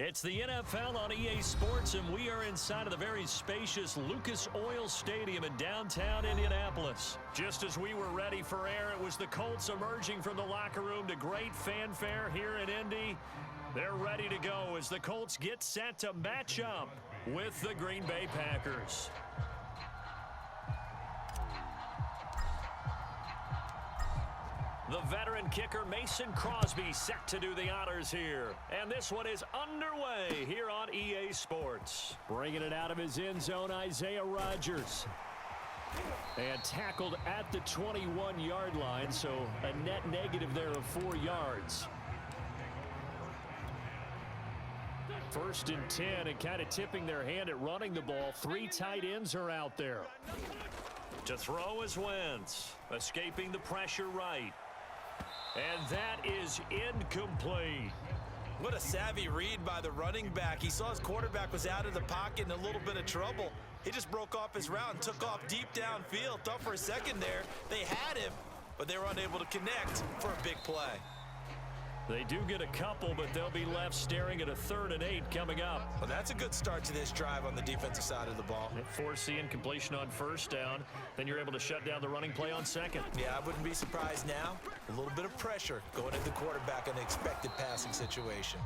It's the NFL on EA Sports, and we are inside of the very spacious Lucas Oil Stadium in downtown Indianapolis. Just as we were ready for air, it was the Colts emerging from the locker room to great fanfare here in Indy. They're ready to go as the Colts get set to match up with the Green Bay Packers. The veteran kicker Mason Crosby set to do the honors here. And this one is underway here on EA Sports. Bringing it out of his end zone, Isaiah Rodgers. And tackled at the 21-yard line, so a net negative there of 4 yards. First and 10, and kind of tipping their hand at running the ball. 3 tight ends are out there. To throw is Wentz, escaping the pressure right. And that is incomplete. What a savvy read by the running back. He saw his quarterback was out of the pocket in a little bit of trouble. He just broke off his route and took off deep downfield. Thought for a second there they had him, but they were unable to connect for a big play. They do get a couple, but they'll be left staring at a 3rd and 8 coming up. Well, that's a good start to this drive on the defensive side of the ball. Force the incompletion on first down. Then you're able to shut down the running play on second. Yeah, I wouldn't be surprised now. A little bit of pressure going at the quarterback in an expected passing situation.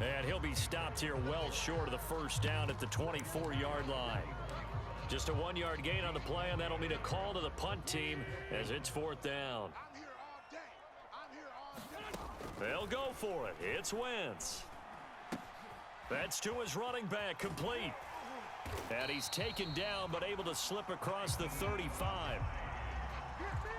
And he'll be stopped here well short of the first down at the 24-yard line. Just a 1-yard gain on the play, and that'll mean a call to the punt team as it's 4th down. They'll go for it. It's Wentz. That's to his running back, complete. And he's taken down, but able to slip across the 35.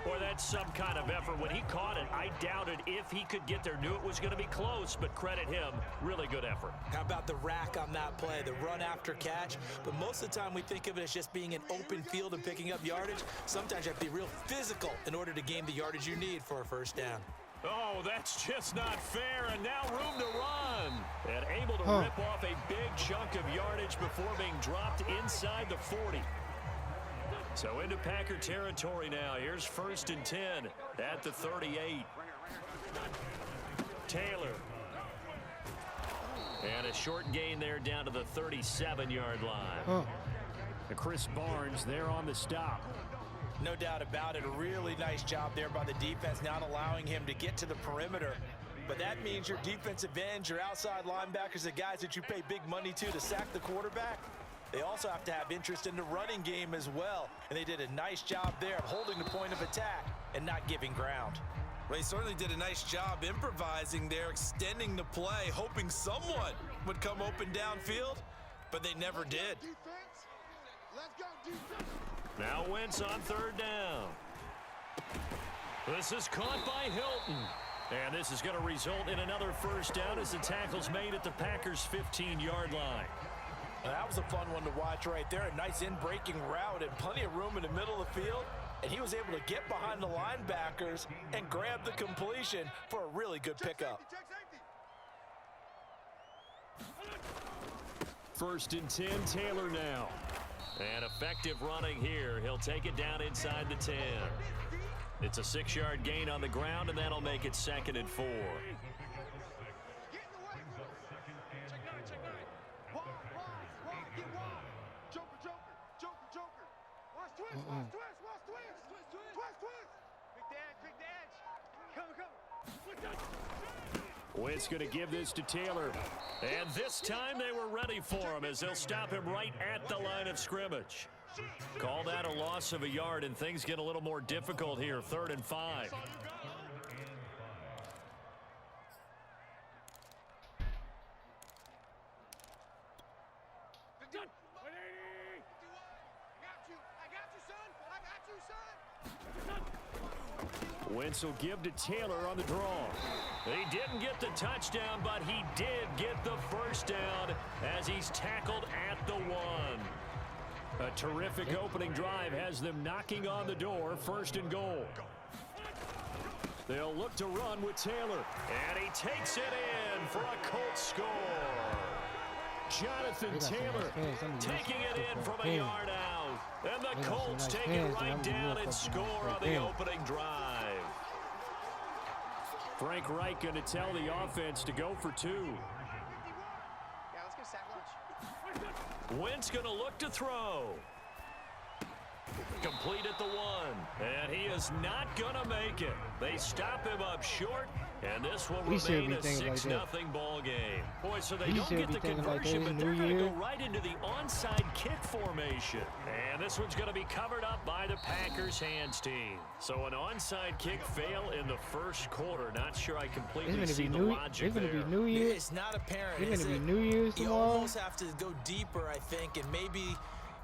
Boy, that's some kind of effort. When he caught it, I doubted if he could get there. Knew it was going to be close, but credit him. Really good effort. How about the rack on that play, the run after catch? But most of the time we think of it as just being an open field and picking up yardage. Sometimes you have to be real physical in order to gain the yardage you need for a first down. Oh, that's just not fair, and now room to run. And able to rip off a big chunk of yardage before being dropped inside the 40. So into Packer territory now. Here's 1st and 10 at the 38. Taylor. And a short gain there down to the 37-yard line. And Chris Barnes there on the stop. No doubt about it. A really nice job there by the defense, not allowing him to get to the perimeter. But that means your defensive ends, your outside linebackers, the guys that you pay big money to sack the quarterback, they also have to have interest in the running game as well. And they did a nice job there of holding the point of attack and not giving ground. Well, he certainly did a nice job improvising there, extending the play, hoping someone would come open downfield, but they never did. Let's go, defense. Now Wentz on 3rd down. This is caught by Hilton. And this is going to result in another first down as the tackle's made at the Packers' 15-yard line. Now, that was a fun one to watch right there. A nice in-breaking route and plenty of room in the middle of the field. And he was able to get behind the linebackers and grab the completion for a really good pickup. 1st and 10, Taylor now. And effective running here. He'll take it down inside the 10. It's a 6-yard gain on the ground, and that'll make it 2nd and 4. Wentz going to give this to Taylor. And this time they were ready for him as they'll stop him right at the line of scrimmage. Call that a loss of a yard, and things get a little more difficult here. 3rd and 5. Wentz will give to Taylor on the draw. He didn't get the touchdown, but he did get the first down as he's tackled at the 1. A terrific opening drive has them knocking on the door. 1st and goal. They'll look to run with Taylor. And he takes it in for a Colts score. Jonathan Taylor taking it in from a yard out. And the Colts take it right down and score on the opening drive. Frank Reich going to tell the offense to go for 2. Yeah, let's go sack lunch. Wentz going to look to throw. Complete at the 1. And he is not going to make it. They stop him up short. And this will remain a 6-0 ball game. Boy, so they don't get the conversion, but they're going to go right into the onside kick formation. And this one's going to be covered up by the Packers hands team. So an onside kick fail in the first quarter. Not sure I completely see the logic there. It's going to be New Year's. It's not apparent. It's going to be New Year's tomorrow. You almost have to go deeper, I think, and maybe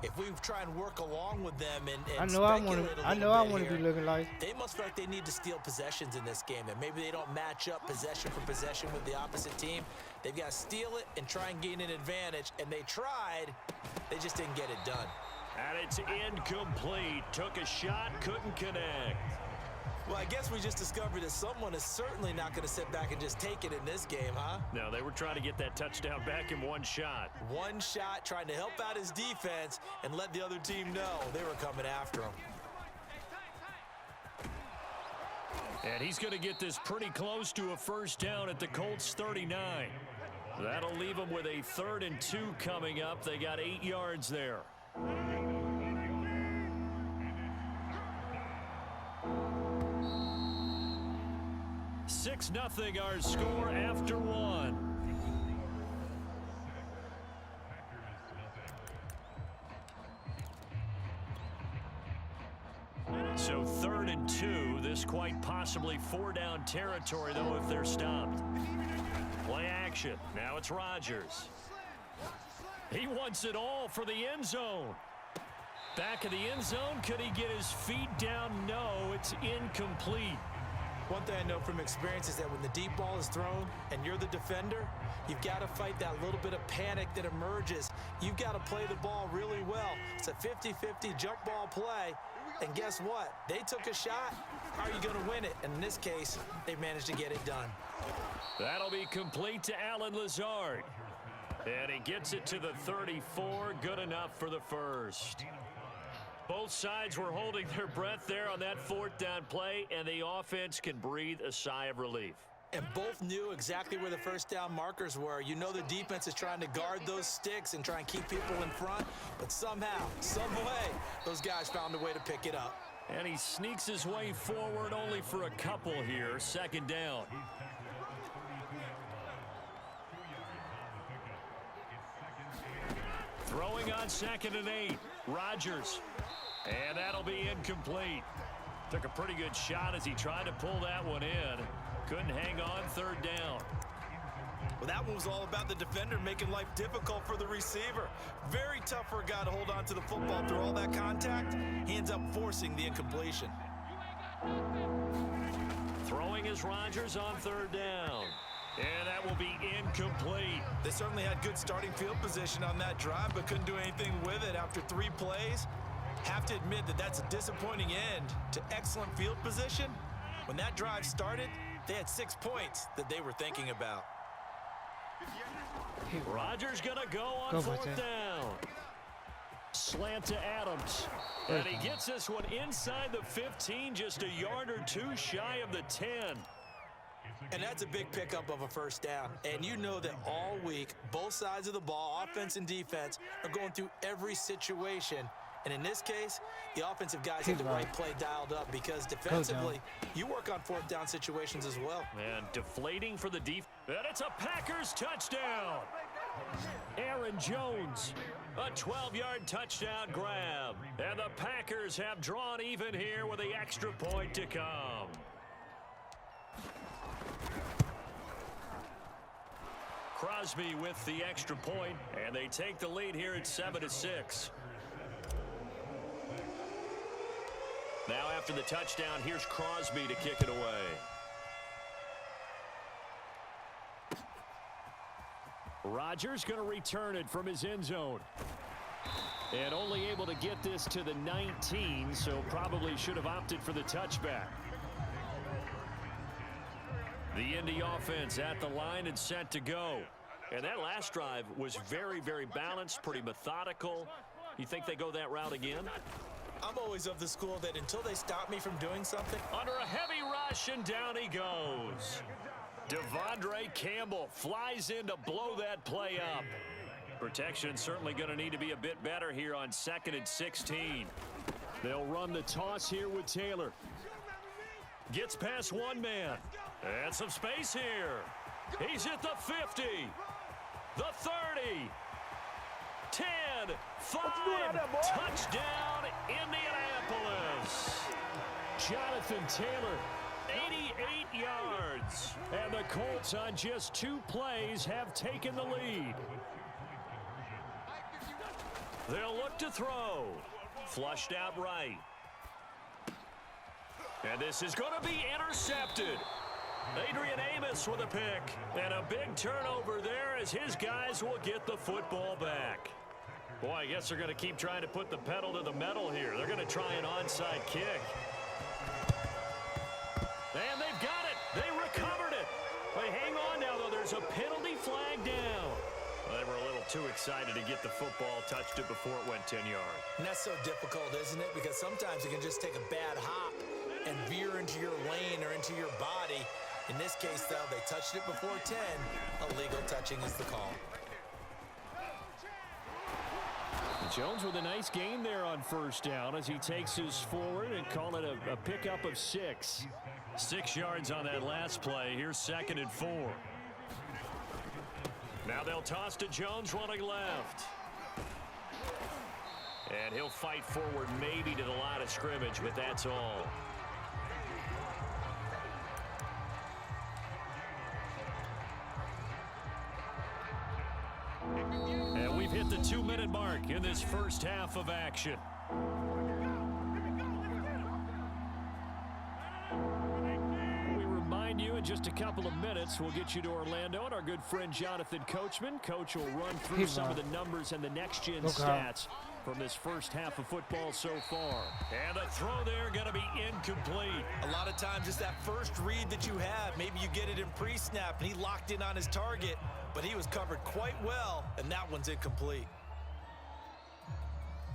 if we try and work along with them and I know I want to be looking like. They must feel like they need to steal possessions in this game, and maybe they don't match up possession for possession with the opposite team. They've got to steal it and try and gain an advantage, and they tried. They just didn't get it done. And it's incomplete. Took a shot, couldn't connect. Well, I guess we just discovered that someone is certainly not going to sit back and just take it in this game, huh? No, they were trying to get that touchdown back in one shot. One shot, trying to help out his defense and let the other team know they were coming after him. And he's going to get this pretty close to a first down at the Colts 39. That'll leave them with a 3rd and 2 coming up. They got 8 yards there. 6-0 our score after 1. So 3rd and 2. This quite possibly 4-down territory, though, if they're stopped. Play action. Now it's Rodgers. He wants it all for the end zone. Back of the end zone. Could he get his feet down? No, it's incomplete. One thing I know from experience is that when the deep ball is thrown and you're the defender, you've got to fight that little bit of panic that emerges. You've got to play the ball really well. It's a 50-50 jump ball play. And guess what? They took a shot. How are you going to win it? And in this case, they managed to get it done. That'll be complete to Allen Lazard. And he gets it to the 34. Good enough for the first. Both sides were holding their breath there on that 4th down play, and the offense can breathe a sigh of relief. And both knew exactly where the first down markers were. You know the defense is trying to guard those sticks and try and keep people in front, but somehow, some way, those guys found a way to pick it up. And he sneaks his way forward only for a couple here. 2nd down. Throwing on 2nd and 8. Rodgers. And that'll be incomplete. Took a pretty good shot as he tried to pull that one in. Couldn't hang on. 3rd down. Well, that one was all about the defender making life difficult for the receiver. Very tough for a guy to hold on to the football through all that contact. He ends up forcing the incompletion. Throwing is Rodgers on 3rd down. And that will be incomplete. They certainly had good starting field position on that drive, but couldn't do anything with it after 3 plays. Have to admit that that's a disappointing end to excellent field position. When that drive started, they had 6 points that they were thinking about. Rodgers going to go on 4th down. Slant to Adams. And he gets this one inside the 15, just a yard or 2 shy of the 10. And that's a big pickup of a first down. And you know that all week, both sides of the ball, offense and defense, are going through every situation. And in this case, the offensive guys have the right play dialed up because defensively, you work on 4th down situations as well. And deflating for the defense. And it's a Packers touchdown. Aaron Jones, a 12-yard touchdown grab. And the Packers have drawn even here with the extra point to come. Crosby with the extra point, and they take the lead here at 7-6. Now after the touchdown, here's Crosby to kick it away. Rodgers going to return it from his end zone. And only able to get this to the 19, so probably should have opted for the touchback. The Indy offense at the line and set to go. And that last drive was very, very balanced, pretty methodical. You think they go that route again? I'm always of the school that until they stop me from doing something. Under a heavy rush, and down he goes. Devondre Campbell flies in to blow that play up. Protection certainly going to need to be a bit better here on 2nd and 16. They'll run the toss here with Taylor. Gets past one man. And some space here. He's at the 50. The 30. 10. 5. Touchdown, Indianapolis. Jonathan Taylor, 88 yards. And the Colts on just 2 plays have taken the lead. They'll look to throw. Flushed out right. And this is going to be intercepted. Adrian Amos with a pick. And a big turnover there as his guys will get the football back. Boy, I guess they're going to keep trying to put the pedal to the metal here. They're going to try an onside kick. And they've got it. They recovered it. But hang on now, though. There's a penalty flag down. Well, they were a little too excited to get the football, touched it before it went 10 yards. And that's so difficult, isn't it? Because sometimes it can just take a bad hop and veer into your lane or into your body. In this case, though, they touched it before 10. Illegal touching is the call. Jones with a nice gain there on first down as he takes his forward and call it a pickup of 6. 6 yards on that last play. Here's 2nd and 4. Now they'll toss to Jones running left. And he'll fight forward maybe to the line of scrimmage, but that's all. And we've hit the 2-minute mark in this first half of action. We remind you in just a couple of minutes we'll get you to Orlando and our good friend Jonathan Coachman. Coach will run through some of the numbers and the next-gen stats from this first half of football so far. And the throw there going to be incomplete. A lot of times it's that first read that you have. Maybe you get it in pre-snap and he locked in on his target, but he was covered quite well, and that one's incomplete.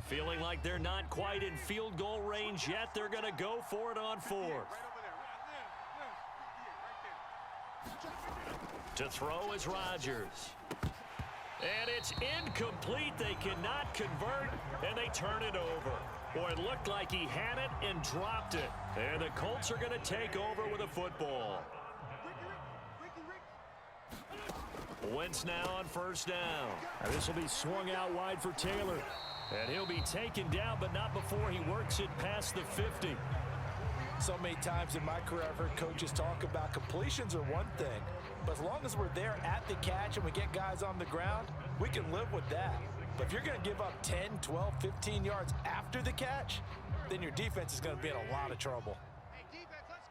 Feeling like they're not quite in field goal range yet. They're going to go for it on 4th. To throw is Rodgers. And it's incomplete. They cannot convert, and they turn it over. Boy, it looked like he had it and dropped it. And the Colts are going to take over with a football. Wentz now on first down. And this will be swung out wide for Taylor. And he'll be taken down, but not before he works it past the 50. So many times in my career I've heard coaches talk about completions are one thing, but as long as we're there at the catch and we get guys on the ground, we can live with that. But if you're going to give up 10, 12, 15 yards after the catch, then your defense is going to be in a lot of trouble. Hey, defense, let's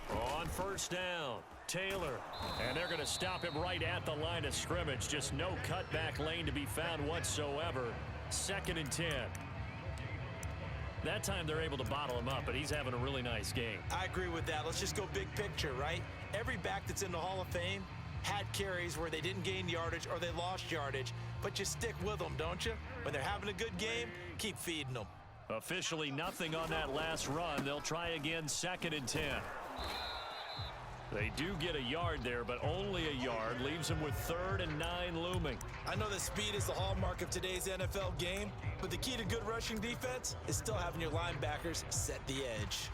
go. On first down, Taylor. And they're going to him right at the line of scrimmage. Just no cutback lane to be found whatsoever. 2nd and 10. That time they're able to bottle him up, but he's having a really nice game. I agree with that. Let's just go big picture, right? Every back that's in the Hall of Fame had carries where they didn't gain yardage or they lost yardage, but you stick with them, don't you? When they're having a good game, keep feeding them. Officially nothing on that last run. They'll try again 2nd and 10. They do get a yard there, but only a yard. Leaves them with 3rd and 9 looming. I know that speed is the hallmark of today's NFL game, but the key to good rushing defense is still having your linebackers set the edge.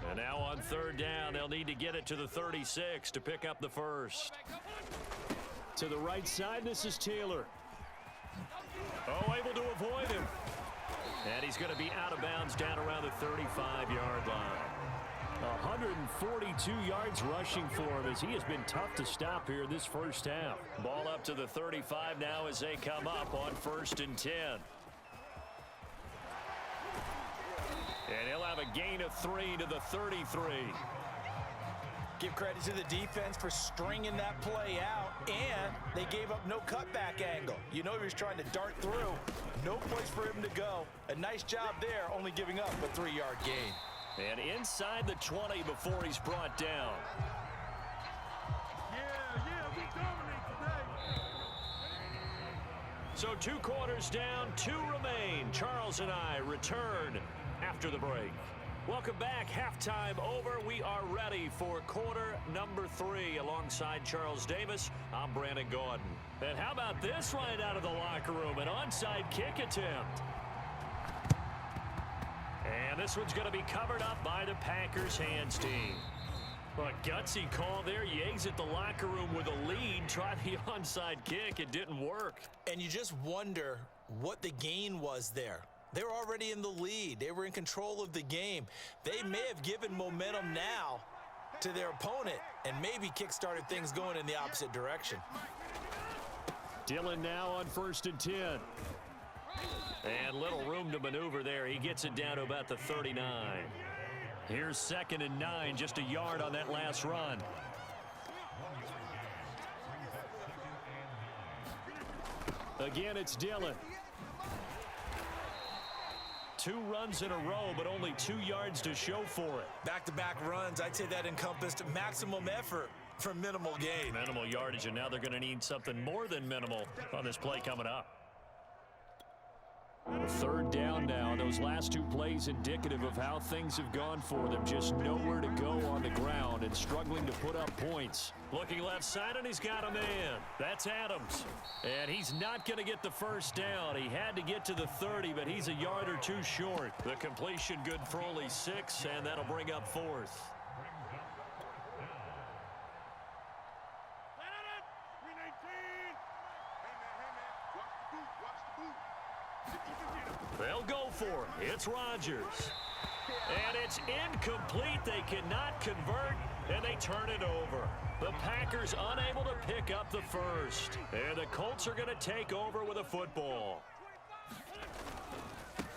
And now on 3rd down, they'll need to get it to the 36 to pick up the first. To the right side, this is Taylor. Oh, able to avoid him. And he's going to be out of bounds down around the 35-yard line. 142 yards rushing for him as he has been tough to stop here this first half. Ball up to the 35 now as they come up on 1st and 10. And he'll have a gain of 3 to the 33. Give credit to the defense for stringing that play out, and they gave up no cutback angle. You know he was trying to dart through. No place for him to go. A nice job there, only giving up a 3-yard gain. And inside the 20 before he's brought down. So 2 quarters down, 2 remain. Charles and I return after the break. Welcome back. Halftime over. We are ready for quarter number 3. Alongside Charles Davis, I'm Brandon Gaudin. And how about this right out of the locker room? An onside kick attempt. And this one's going to be covered up by the Packers hands team. A gutsy call there. You exit the locker room with a lead. Try the onside kick. It didn't work. And you just wonder what the gain was there. They were already in the lead. They were in control of the game. They may have given momentum now to their opponent and maybe kick-started things going in the opposite direction. Dillon now on 1st and 10. And little room to maneuver there. He gets it down to about the 39. Here's 2nd and 9, just a yard on that last run. Again, it's Dillon. 2 runs in a row, but only 2 yards to show for it. Back-to-back runs, I'd say that encompassed maximum effort for minimal gain. Minimal yardage, and now they're going to need something more than minimal on this play coming up. 3rd down now. Those last 2 plays indicative of how things have gone for them. Just nowhere to go on the ground and struggling to put up points. Looking left side, and he's got a man. That's Adams. And he's not going to get the first down. He had to get to the 30, but he's a yard or 2 short. The completion good for only 6, and that'll bring up 4th. They'll go for it. It's Rodgers. And it's incomplete. They cannot convert, and they turn it over. The Packers unable to pick up the first. And the Colts are going to take over with a football.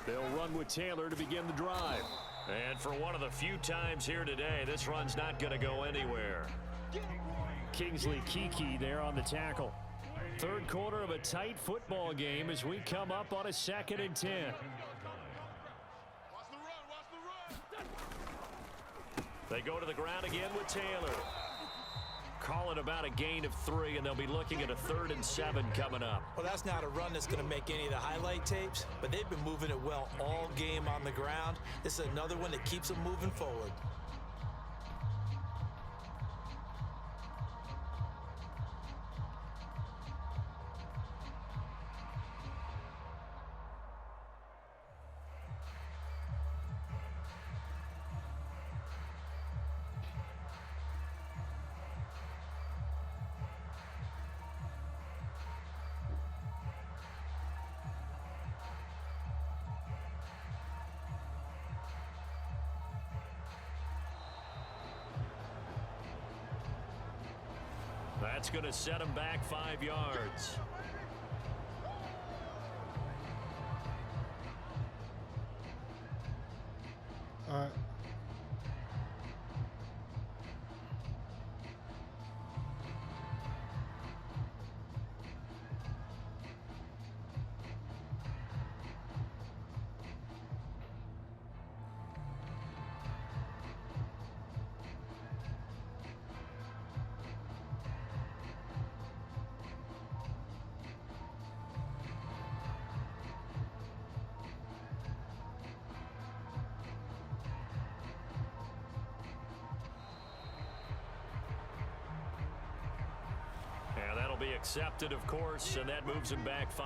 They'll run with Taylor to begin the drive. And for one of the few times here today, this run's not going to go anywhere. Kingsley Keke there on the tackle. 3rd quarter of a tight football game as we come up on a 2nd and 10. They go to the ground again with Taylor. Call it about a gain of 3, and they'll be looking at a 3rd and 7 coming up. Well, that's not a run that's going to make any of the highlight tapes, but they've been moving it well all game on the ground. This is another one that keeps them moving forward. That's going to set him back 5 yards. All right. Be accepted, of course, and that moves him back 5.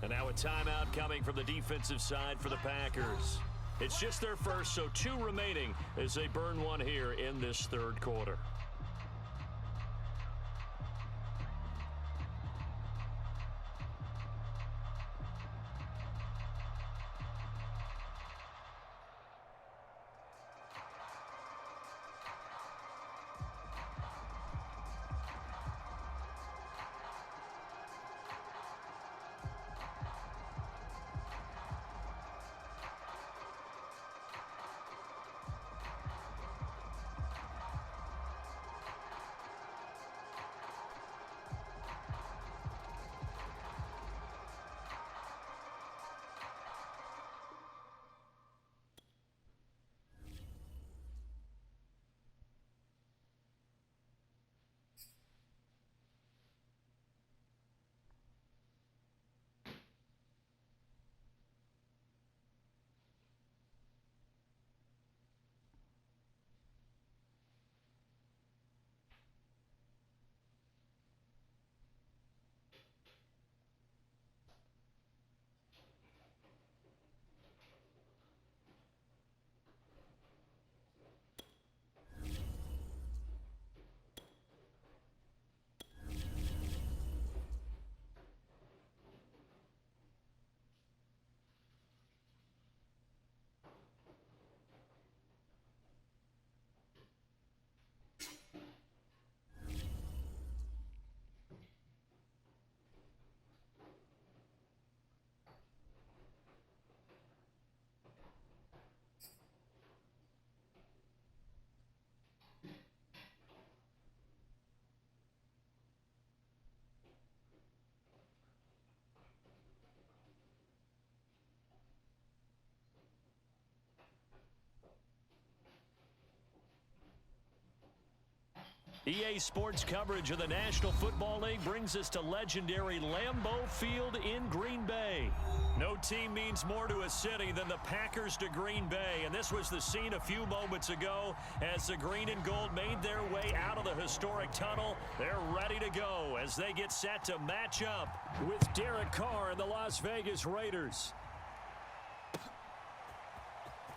And now a timeout coming from the defensive side for the Packers. It's just their first, so 2 remaining as they burn one here in this 3rd quarter. EA Sports coverage of the National Football League brings us to legendary Lambeau Field in Green Bay. No team means more to a city than the Packers to Green Bay, and this was the scene a few moments ago as the green and gold made their way out of the historic tunnel. They're ready to go as they get set to match up with Derek Carr and the Las Vegas Raiders.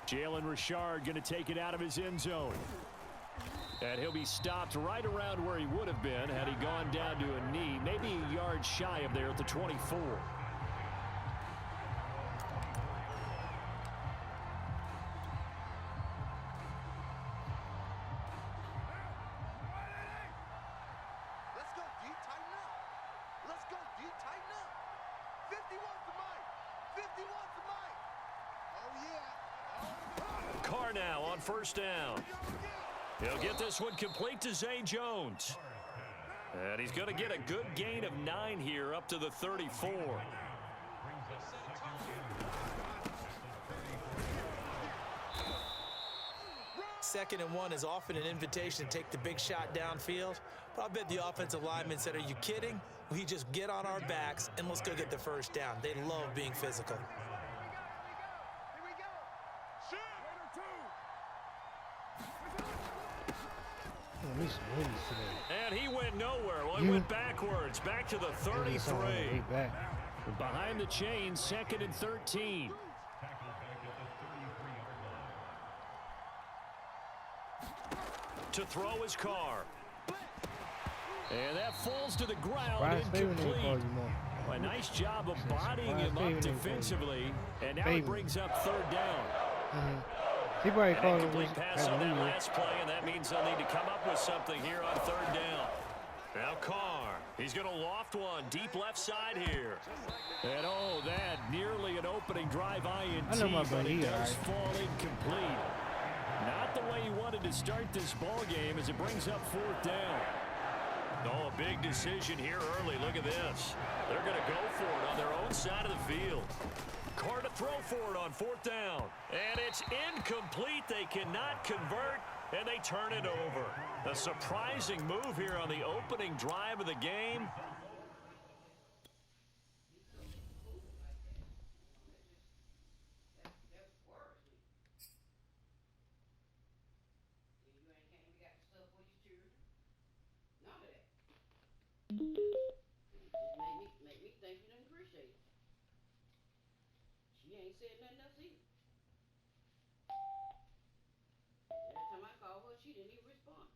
Jalen Richard going to take it out of his end zone. And he'll be stopped right around where he would have been had he gone down to a knee, maybe a yard shy of there at the 24. Let's go, D. Tighten up. Let's go, D. Tighten up. 51 to Mike. 51 to Mike. Oh, yeah. Carr now on first down. He'll get this one complete to Zay Jones. And he's going to get a good gain of 9 here up to the 34. Second and 1 is often an invitation to take the big shot downfield. But I bet the offensive lineman said, are you kidding? We just get on our backs and let's go get the first down. They love being physical. And he went nowhere. Well, he went backwards, back to the 33. Behind the chains, 2nd and 13. To throw his Carr. And that falls to the ground, incomplete. A nice job of bodying him up defensively. And now he brings up 3rd down. He probably An called incomplete pass on that last play, and that means they'll need to come up with something here on 3rd down. Now Carr, he's going to loft one deep left side here. And oh, that nearly an opening drive INT, but it does fall incomplete. Not the way he wanted to start this ball game as it brings up 4th down. Oh, a big decision here early. Look at this. They're going to go for it on their own side of the field. Carr to throw for it on 4th down. And it's incomplete. They cannot convert, and they turn it over. A surprising move here on the opening drive of the game. Make me think you don't appreciate it. She ain't said nothing else either. Every time I call her, she didn't even respond.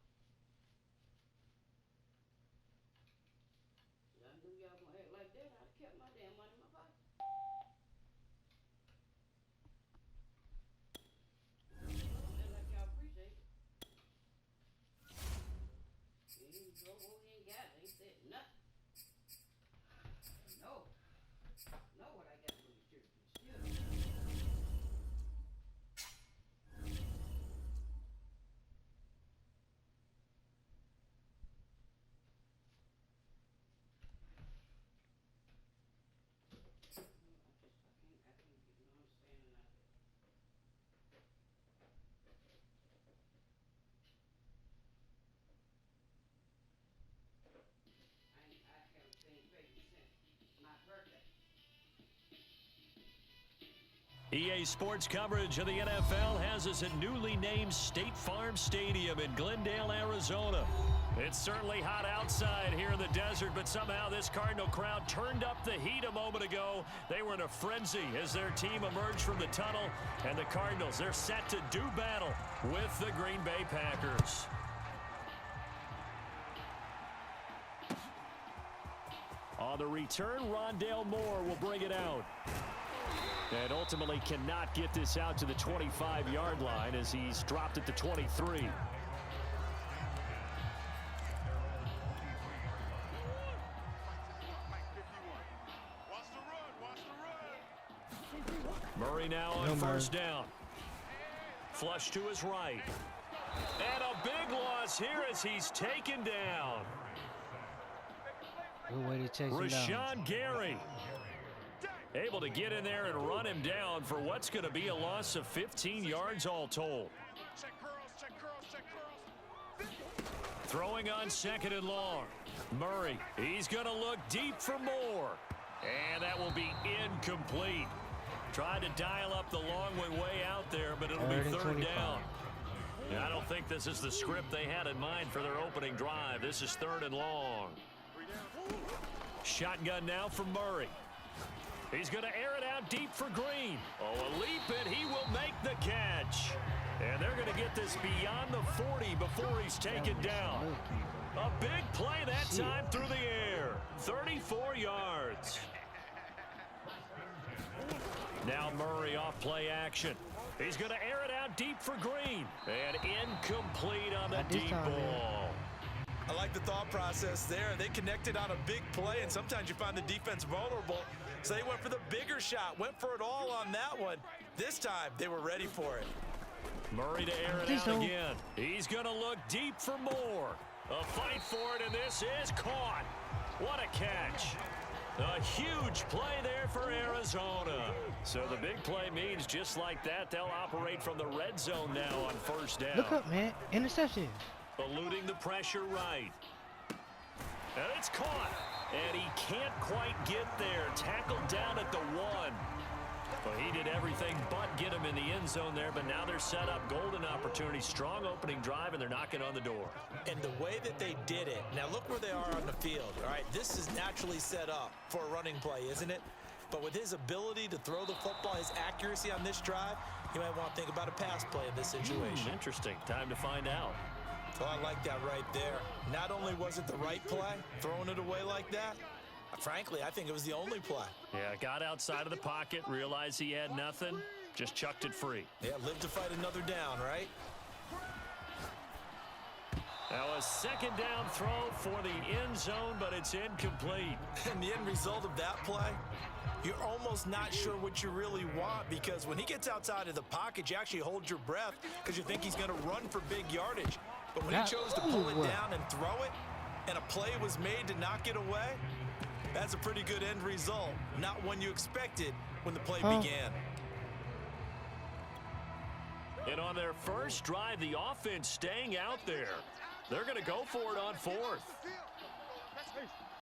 If I knew y'all gonna act like that, I'd have kept my damn money in my pocket. Don't act like y'all appreciate it. You ain't drove over here and got it, ain't said nothing. No. Know what I got for the church. EA Sports coverage of the NFL has us at newly named State Farm Stadium in Glendale, Arizona. It's certainly hot outside here in the desert, but somehow this Cardinal crowd turned up the heat a moment ago. They were in a frenzy as their team emerged from the tunnel, and the Cardinals, they're set to do battle with the Green Bay Packers. On the return, Rondale Moore will bring it out. And ultimately cannot get this out to the 25-yard line as he's dropped at the 23. Murray now on first down. Flush to his right. And a big loss here as he's taken down. Good way to chase him down. Rashawn Gary able to get in there and run him down for what's going to be a loss of 15 yards all told. Throwing on 2nd and long. Murray, he's going to look deep for more. And that will be incomplete. Tried to dial up the long way out there, but it'll be 3rd down. I don't think this is the script they had in mind for their opening drive. This is 3rd and long. Shotgun now for Murray. He's going to air it out deep for Green. Oh, a leap, and he will make the catch. And they're going to get this beyond the 40 before he's taken down. A big play that time through the air. 34 yards. Now Murray off play action. He's going to air it out deep for Green. And incomplete on the deep ball. I like the thought process there. They connected on a big play, and sometimes you find the defense vulnerable. So they went for the bigger shot, went for it all on that one. This time, they were ready for it. Murray to air it out again. He's going to look deep for more. A fight for it, and this is caught. What a catch. A huge play there for Arizona. So the big play means just like that, they'll operate from the red zone now on 1st down. Look up, man. Interception. Eluding the pressure right. And it's caught. And he can't quite get there. Tackled down at the 1. Well, he did everything but get him in the end zone there, but now they're set up. Golden opportunity, strong opening drive, and they're knocking on the door. And the way that they did it, now look where they are on the field. All right, this is naturally set up for a running play, isn't it? But with his ability to throw the football, his accuracy on this drive, you might want to think about a pass play in this situation. Interesting. Time to find out. Oh, I like that right there. Not only was it the right play, throwing it away like that, frankly, I think it was the only play. Yeah, got outside of the pocket, realized he had nothing, just chucked it free. Yeah, live to fight another down, right? Now a 2nd down throw for the end zone, but it's incomplete. And the end result of that play, you're almost not sure what you really want, because when he gets outside of the pocket, you actually hold your breath because you think he's going to run for big yardage. But when he chose to pull it down and throw it, and a play was made to knock it away, that's a pretty good end result. Not one you expected when the play began. And on their first drive, the offense staying out there. They're going to go for it on 4th.